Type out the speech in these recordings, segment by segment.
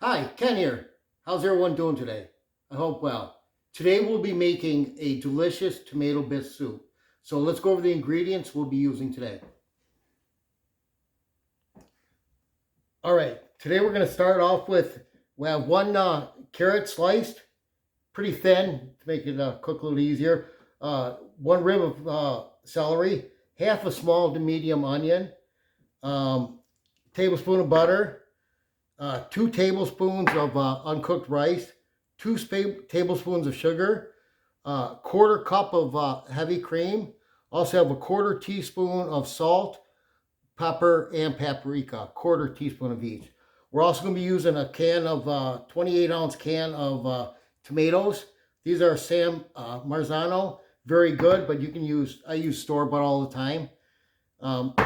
Hi, Ken here. How's everyone doing today? I hope well. Today we'll be making a delicious tomato bisque soup. So let's go over the ingredients we'll be using today. All right, today we're going to start off with, we have one carrot sliced, pretty thin to make it cook a little easier. One rib of celery, half a small to medium onion, tablespoon of butter, 2 tablespoons of uncooked rice, 2 tablespoons of sugar, quarter cup of heavy cream. Also have a quarter teaspoon of salt, pepper, and paprika, quarter teaspoon of each. We're also going to be using a can of 28-ounce can of tomatoes. These are Sam Marzano, very good, but you can use, I use store-bought all the time.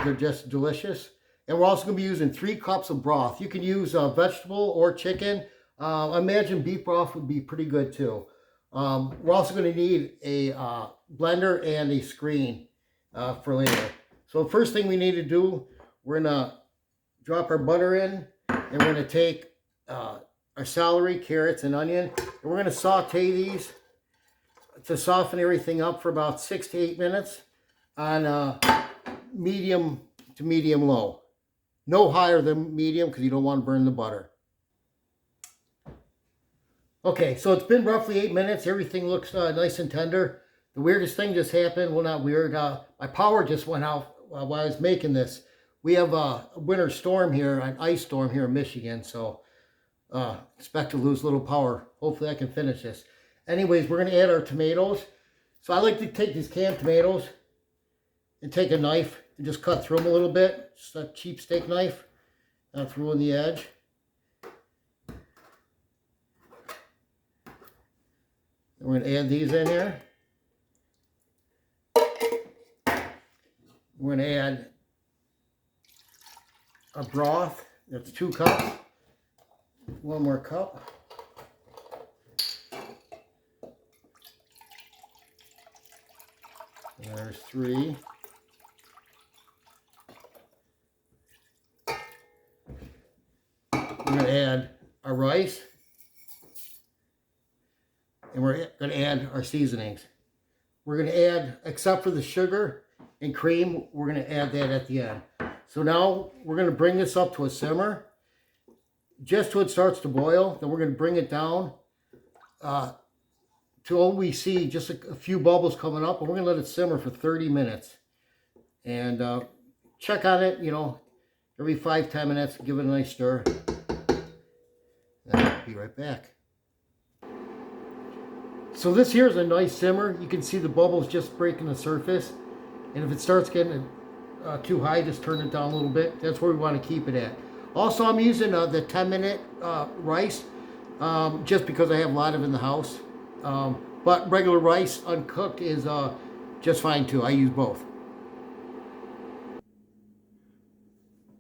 They're just delicious. And we're also going to be using 3 cups of broth. You can use vegetable or chicken. I imagine beef broth would be pretty good too. We're also going to need a blender and a screen for later. So the first thing we need to do, we're going to drop our butter in, and we're going to take our celery, carrots, and onion. And we're going to saute these to soften everything up for about 6 to 8 minutes on medium to medium low. No higher than medium because you don't want to burn the butter. Okay, so it's been roughly 8 minutes. Everything looks nice and tender. The weirdest thing just happened. Well, not weird. My power just went out while I was making this. We have a winter storm here, an ice storm here in Michigan, so expect to lose a little power. Hopefully I can finish this. Anyways, we're going to add our tomatoes. So I like to take these canned tomatoes and take a knife and just cut through them a little bit. Just a cheap steak knife, not through on the edge. And we're going to add these in here. We're going to add our broth. That's 2 cups. 1 more cup. And there's 3. We're going to add our rice, and we're going to add our seasonings. We're going to add, except for the sugar and cream, we're going to add that at the end. So now we're going to bring this up to a simmer, just till it starts to boil. Then we're going to bring it down till we see just a few bubbles coming up, and we're going to let it simmer for 30 minutes. And check on it, you know, every 5-10 minutes, give it a nice stir. I'll be right back. So this here is a nice simmer. You can see the bubbles just breaking the surface. And if it starts getting too high, just turn it down a little bit. That's where we want to keep it at. Also, I'm using the 10-minute rice just because I have a lot of it in the house. But regular rice, uncooked, is just fine too. I use both.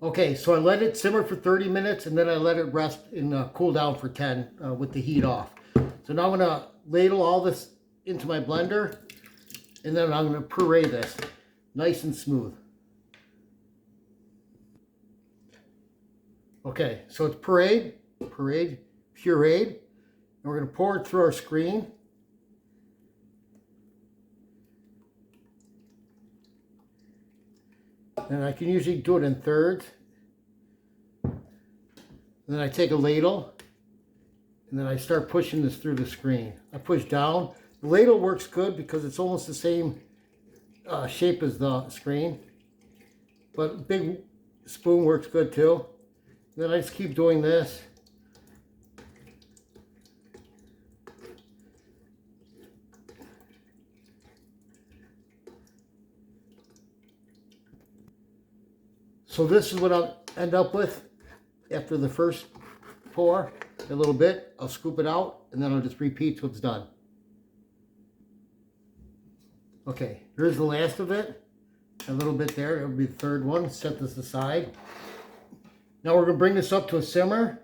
Okay, so I let it simmer for 30 minutes, and then I let it rest and cool down for 10 with the heat off. So now I'm going to ladle all this into my blender, and then I'm going to puree this nice and smooth. Okay, so it's pureed, and we're going to pour it through our screen. And I can usually do it in thirds. And then I take a ladle, and then I start pushing this through the screen. I push down. The ladle works good because it's almost the same shape as the screen. But a big spoon works good too. And then I just keep doing this. So this is what I'll end up with after the first pour. A little bit, I'll scoop it out, and then I'll just repeat till it's done. Okay, here's the last of it. A little bit there, it'll be the third one. Set this aside. Now we're going to bring this up to a simmer,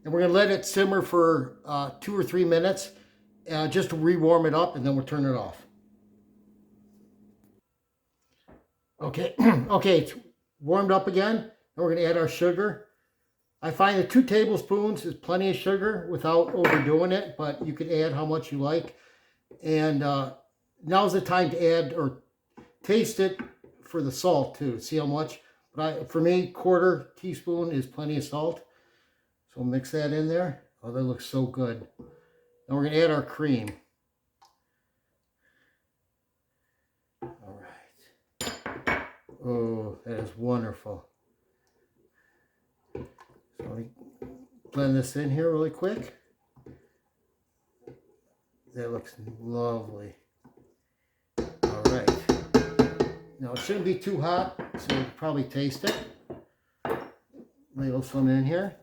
and we're going to let it simmer for 2 or 3 minutes just to re-warm it up, and then we'll turn it off. Okay, okay, it's warmed up again, and we're going to add our sugar. I find that 2 tablespoons is plenty of sugar without overdoing it, but you can add how much you like. And now's the time to add or taste it for the salt too. See how much? But for me, 1/4 teaspoon is plenty of salt. So mix that in there. Oh, that looks so good. Now we're going to add our cream. All right. Oh, that is wonderful. So let me blend this in here really quick. That looks lovely. All right. Now it shouldn't be too hot, so you can probably taste it. Ladle some in here.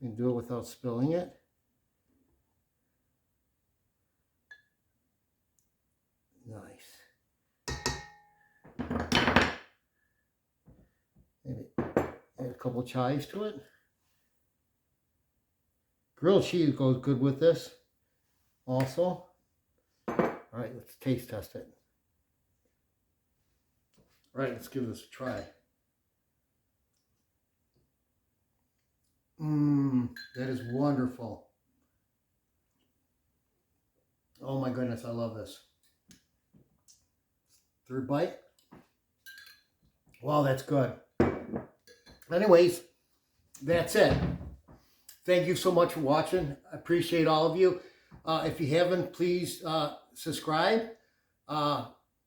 You can do it without spilling it. Nice. Maybe add a couple chives to it. Grilled cheese goes good with this also. All right, let's taste test it. All right, let's give this a try. That is wonderful. Oh my goodness, I love this. Third bite. Wow, that's good. Anyways, that's it. Thank you so much for watching. I appreciate all of you. If you haven't, please subscribe.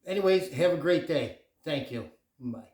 Anyways, have a great day. Thank you. Bye.